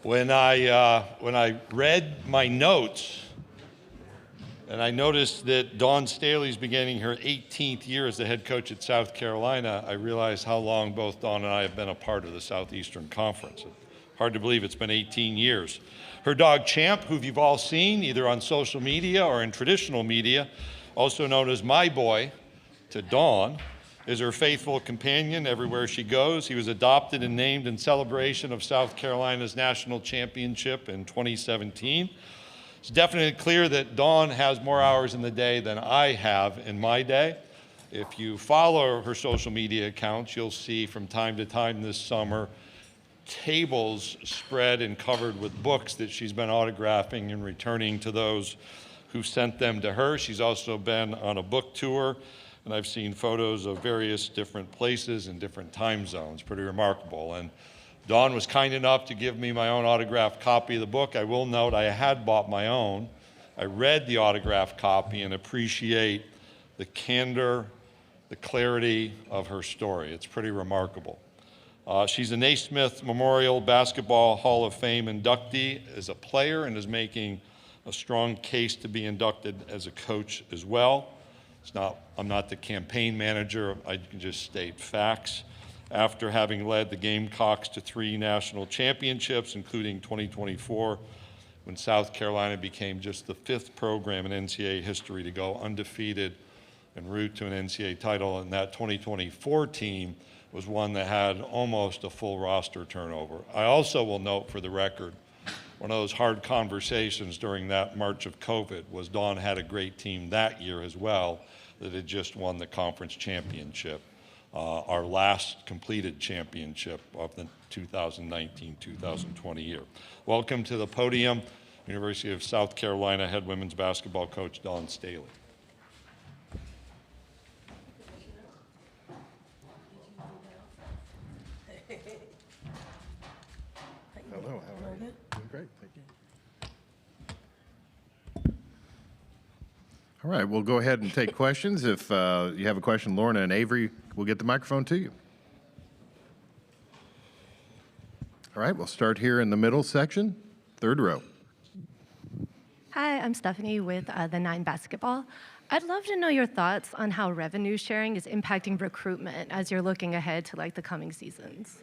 When I read my notes, and I noticed that Dawn Staley's beginning her 18th year as the head coach at South Carolina, I realized how long both Dawn and I have been a part of the Southeastern Conference. Hard to believe it's been 18 years. Her dog Champ, who you've all seen either on social media or in traditional media, also known as My Boy to Dawn, is her faithful companion everywhere she goes. He was adopted and named in celebration of South Carolina's national championship in 2017. It's definitely clear that Dawn has more hours in the day than I have in my day. If you follow her social media accounts, you'll see from time to time this summer tables spread and covered with books that she's been autographing and returning to those who sent them to her. She's also been on a book tour, and I've seen photos of various different places and different time zones. Pretty remarkable. And Dawn was kind enough to give me my own autographed copy of the book. I will note I had bought my own. I read the autographed copy and appreciate the candor, the clarity of her story. It's pretty remarkable. She's a Naismith Memorial Basketball Hall of Fame inductee as a player and is making a strong case to be inducted as a coach as well. I'm not the campaign manager, I can just state facts. After having led the Gamecocks to 3 national championships, including 2024, when South Carolina became just the 5th program in NCAA history to go undefeated en route to an NCAA title, and that 2024 team was one that had almost a full roster turnover. I also will note for the record, one of those hard conversations during that March of COVID was Dawn had a great team that year as well that had just won the conference championship, our last completed championship of the 2019-2020 year. Welcome to the podium, University of South Carolina head women's basketball coach Dawn Staley. Hello, how are you? Doing great, thank you. All right, we'll go ahead and take questions. If you have a question, Lorna and Avery will get the microphone to you. All right, we'll start here in the middle section, 3rd row. Hi, I'm Stephanie with the 9 Basketball. I'd love to know your thoughts on how revenue sharing is impacting recruitment as you're looking ahead to the coming seasons.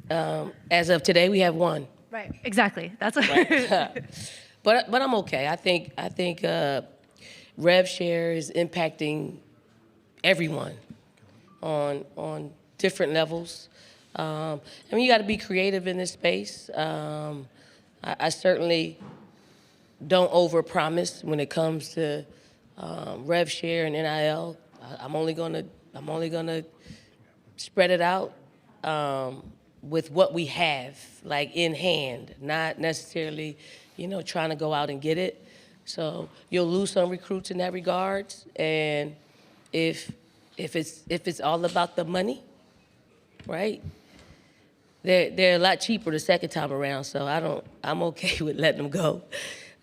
As of today, we have 1. Right, exactly. That's what Right. but I'm okay. I think rev share is impacting everyone on different levels. I mean, you got to be creative in this space. I certainly don't overpromise when it comes to rev share and NIL. I'm only gonna spread it out with what we have, in hand, not necessarily, trying to go out and get it. So you'll lose some recruits in that regards, and if it's all about the money, right? They're a lot cheaper the second time around, so I'm okay with letting them go.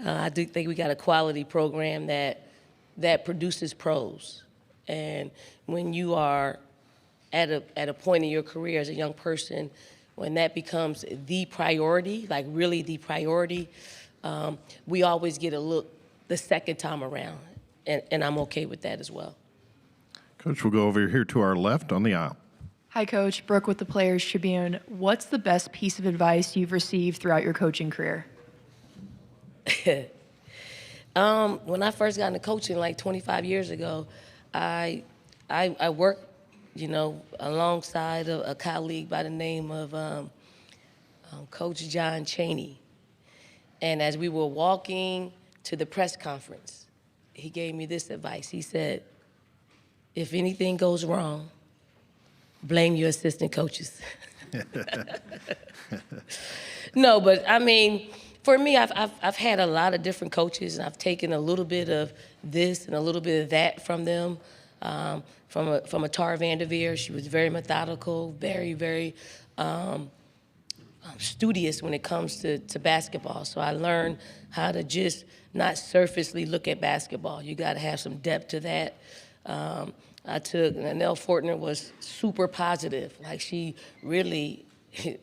I do think we got a quality program that produces pros, and when you are at a point in your career as a young person, when that becomes the priority, really the priority, we always get a look the second time around, and I'm okay with that as well. Coach, we'll go over here to our left on the aisle. Hi, Coach. Brooke with the Players Tribune. What's the best piece of advice you've received throughout your coaching career? When I first got into coaching 25 years ago, I worked, alongside a colleague by the name of Coach John Chaney. And as we were walking to the press conference, he gave me this advice. He said, if anything goes wrong, blame your assistant coaches. No, but I mean, for me, I've had a lot of different coaches, and I've taken a little bit of this and a little bit of that from them. From a Tar Vanderveer, she was very methodical, very, very studious when it comes to basketball. So I learned how to just not surfacely look at basketball. You got to have some depth to that. Nell Fortner was super positive. She really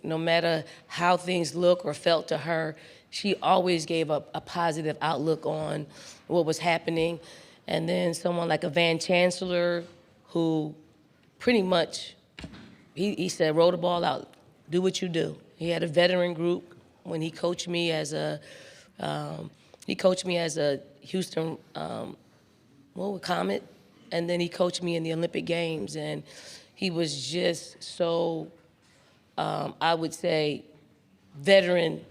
no matter how things look or felt to her, she always gave a positive outlook on what was happening. And then someone like a Van Chancellor, who pretty much, he said, roll the ball out, do what you do. He had a veteran group when he coached me as a, Houston Comet, and then he coached me in the Olympic Games, and he was just so, I would say, veteran.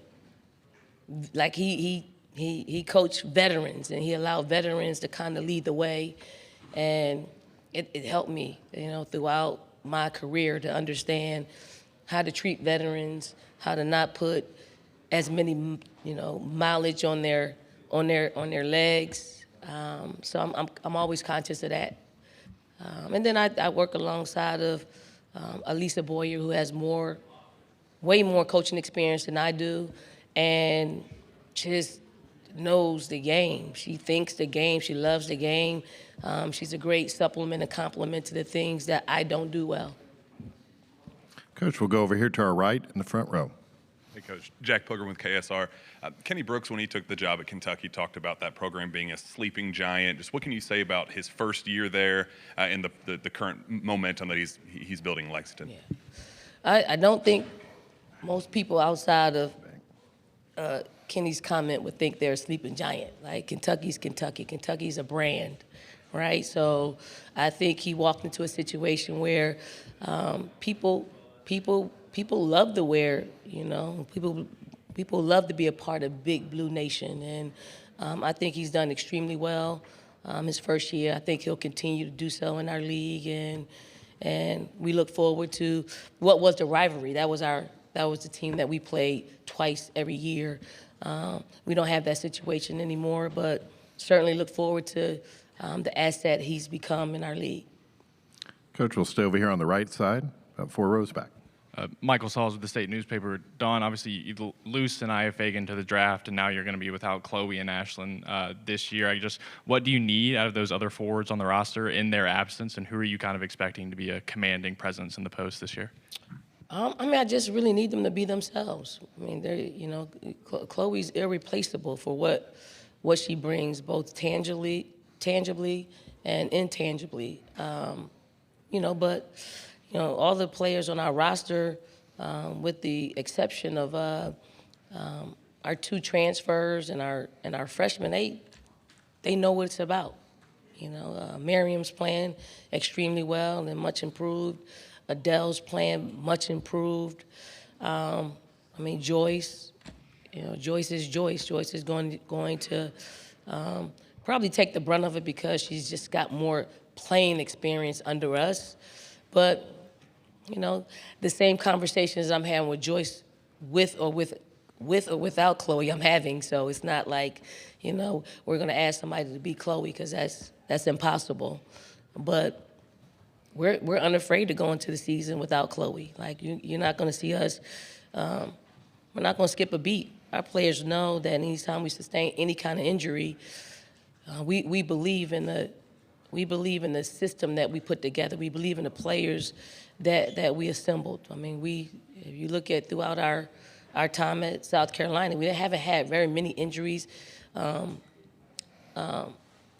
Like he coached veterans, and he allowed veterans to kind of lead the way, and it helped me, throughout my career to understand how to treat veterans, how to not put as many, mileage on their legs. So I'm always conscious of that. And then I work alongside of Elisa Boyer, who has way more coaching experience than I do, and just knows the game. She thinks the game. She loves the game. She's a great supplement and complement to the things that I don't do well. Coach, we'll go over here to our right in the front row. Hey, Coach. Jack Pilgrim with KSR. Kenny Brooks, when he took the job at Kentucky, talked about that program being a sleeping giant. Just what can you say about his first year there and the current momentum that he's building in Lexington? Yeah. I don't think most people outside of Kenny's comment would think they're a sleeping giant. Like, Kentucky's Kentucky. Kentucky's a brand, right? So I think he walked into a situation where people love to wear, people love to be a part of Big Blue Nation. And I think he's done extremely well his first year. I think he'll continue to do so in our league. And we look forward to what was the rivalry. That was the team that we played twice every year. We don't have that situation anymore, but certainly look forward to the asset he's become in our league. Coach, we'll stay over here on the right side, about 4 rows back. Michael Sauls with the State newspaper. Dawn, obviously you loosed Anaya Fagan to the draft, and now you're going to be without Chloe and Ashlyn this year. What do you need out of those other forwards on the roster in their absence, and who are you kind of expecting to be a commanding presence in the post this year? I just really need them to be themselves. Chloe's irreplaceable for what she brings, both tangibly and intangibly. But all the players on our roster, with the exception of our 2 transfers and our freshmen, they know what it's about. Miriam's playing extremely well and much improved. Adele's playing much improved. Joyce, Joyce is Joyce. Joyce is going to probably take the brunt of it because she's just got more playing experience under us. But, the same conversations I'm having with Joyce with or without Chloe, I'm having. So it's not like, we're going to ask somebody to be Chloe, because that's impossible. But we're unafraid to go into the season without Chloe. Like, you're not going to see us. We're not going to skip a beat. Our players know that anytime we sustain any kind of injury, we believe in the system that we put together. We believe in the players that we assembled. If you look at throughout our time at South Carolina, we haven't had very many injuries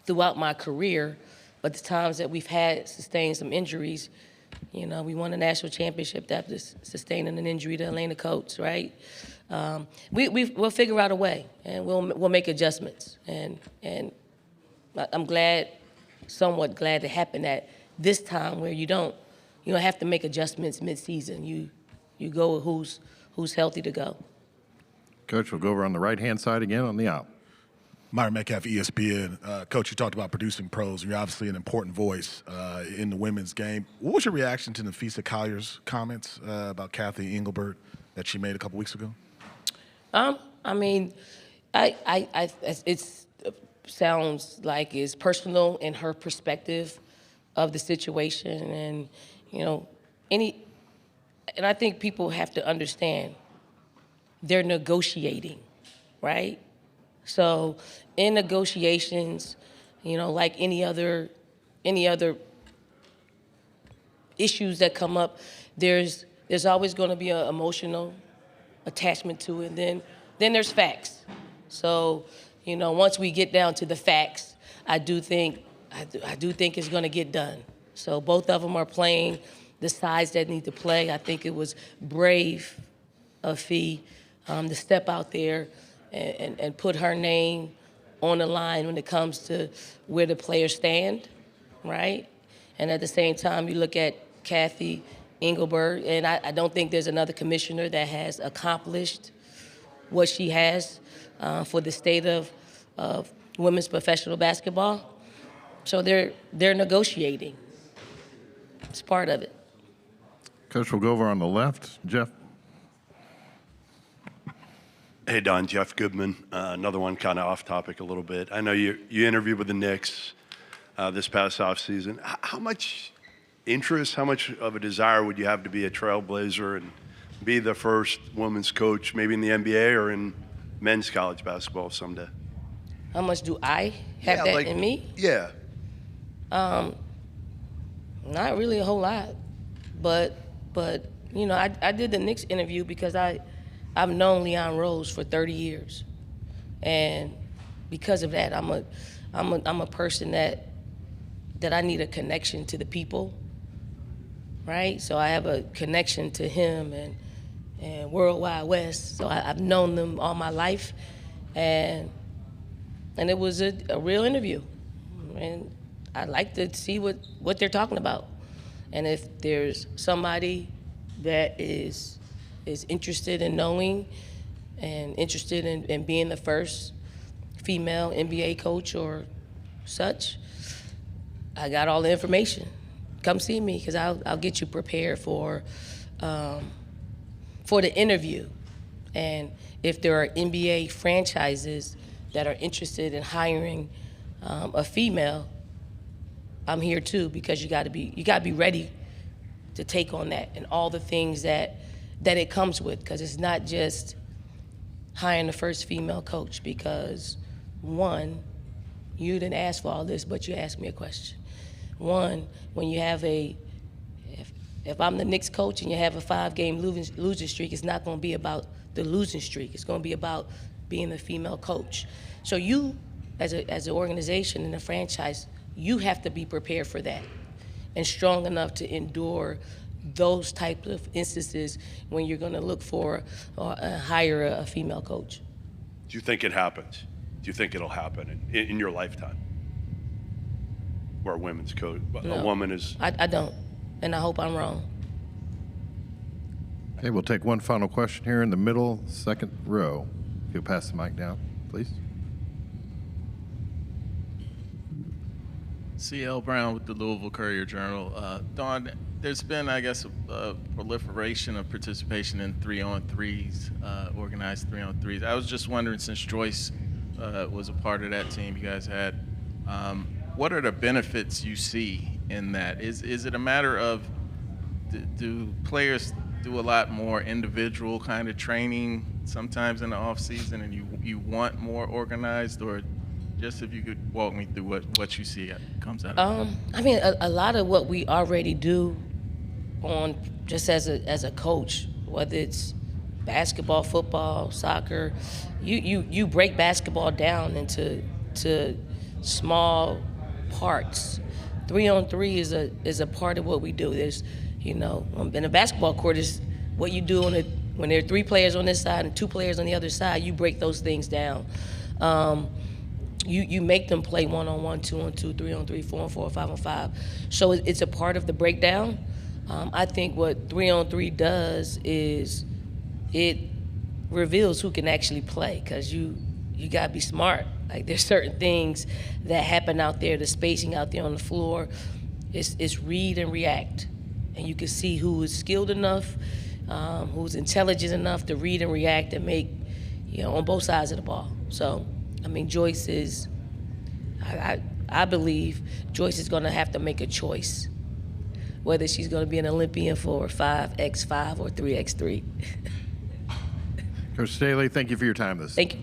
throughout my career. But the times that we've sustained some injuries, we won a national championship after sustaining an injury to Elena Coates, right? We'll figure out a way, and we'll make adjustments. And I'm somewhat glad it happened at this time, where you don't have to make adjustments mid-season. You go with who's healthy to go. Coach, we'll go over on the right-hand side again on the aisle. Myron Metcalf, ESPN. Coach, you talked about producing pros. You're obviously an important voice in the women's game. What was your reaction to Nafisa Collier's comments about Kathy Engelbert that she made a couple weeks ago? It sounds like it's personal in her perspective of the situation, and I think people have to understand they're negotiating, right? So in negotiations, like any other issues that come up, there's there's always going to be an emotional attachment to it. And then there's facts. So, once we get down to the facts, I do think it's going to get done. So both of them are playing the sides that need to play. I think it was brave of Fee to step out there and put her name on the line when it comes to where the players stand, right? And at the same time, you look at Kathy Engelbert, and I don't think there's another commissioner that has accomplished what she has for the state of women's professional basketball. So they're negotiating. It's part of it. Coach, we'll go over on the left. Jeff? Hey, Don, Jeff Goodman. Another one kind of off topic a little bit. I know you interviewed with the Knicks this past offseason. How much interest, how much of a desire would you have to be a trailblazer and be the first women's coach, maybe in the NBA or in men's college basketball someday? How much do I have that in me? Yeah. Not really a whole lot, but I did the Knicks interview because I've known Leon Rose for 30 years, and because of that, I'm a person that I need a connection to the people, right? So I have a connection to him and World Wide West. So I've known them all my life, and it was a real interview, and I like to see what they're talking about, and if there's somebody that is interested in knowing and interested in being the first female NBA coach or such, I got all the information. Come see me, because I'll get you prepared for the interview. And if there are NBA franchises that are interested in hiring a female, I'm here too, because you got to be ready to take on that and all the things that it comes with, because it's not just hiring the first female coach, because one, you didn't ask for all this, but you asked me a question. One, when you have if I'm the Knicks coach and you have a 5-game losing streak, it's not going to be about the losing streak. It's going to be about being a female coach. So you, as an organization and a franchise, you have to be prepared for that and strong enough to endure those types of instances when you're going to look for or hire a female coach. Do you think it happens? Do you think it'll happen in your lifetime? Where a women's coach, No, a woman is... I don't, and I hope I'm wrong. Okay, we'll take one final question here in the middle, second row. If you'll pass the mic down, please. C.L. Brown with the Louisville Courier-Journal. Dawn, there's been, I guess, a proliferation of participation in 3-on-3s, organized 3-on-3s. I was just wondering, since Joyce was a part of that team you guys had, what are the benefits you see in that? Is it a matter of, do players do a lot more individual kind of training sometimes in the off season, and you want more organized, or just if you could walk me through what you see comes out of it? I mean, a lot of what we already do on just as a coach, whether it's basketball, football, soccer, you break basketball down into small parts. 3-on-3 is a part of what we do. There's, in a basketball court is what you do when there are 3 players on this side and 2 players on the other side. You break those things down. You make them play 1-on-1, 2-on-2, 3-on-3, 4-on-4, 5-on-5. So it's a part of the breakdown. I think what 3-on-3 does is it reveals who can actually play, because you gotta be smart. Like, there's certain things that happen out there, the spacing out there on the floor. It's read and react, and you can see who is skilled enough, who's intelligent enough to read and react and make, on both sides of the ball. So, I mean, Joyce is, I believe Joyce is gonna have to make a choice, whether she's gonna be an Olympian for 5x5 or 3x3. Coach Staley, thank you for your time this. Thank you.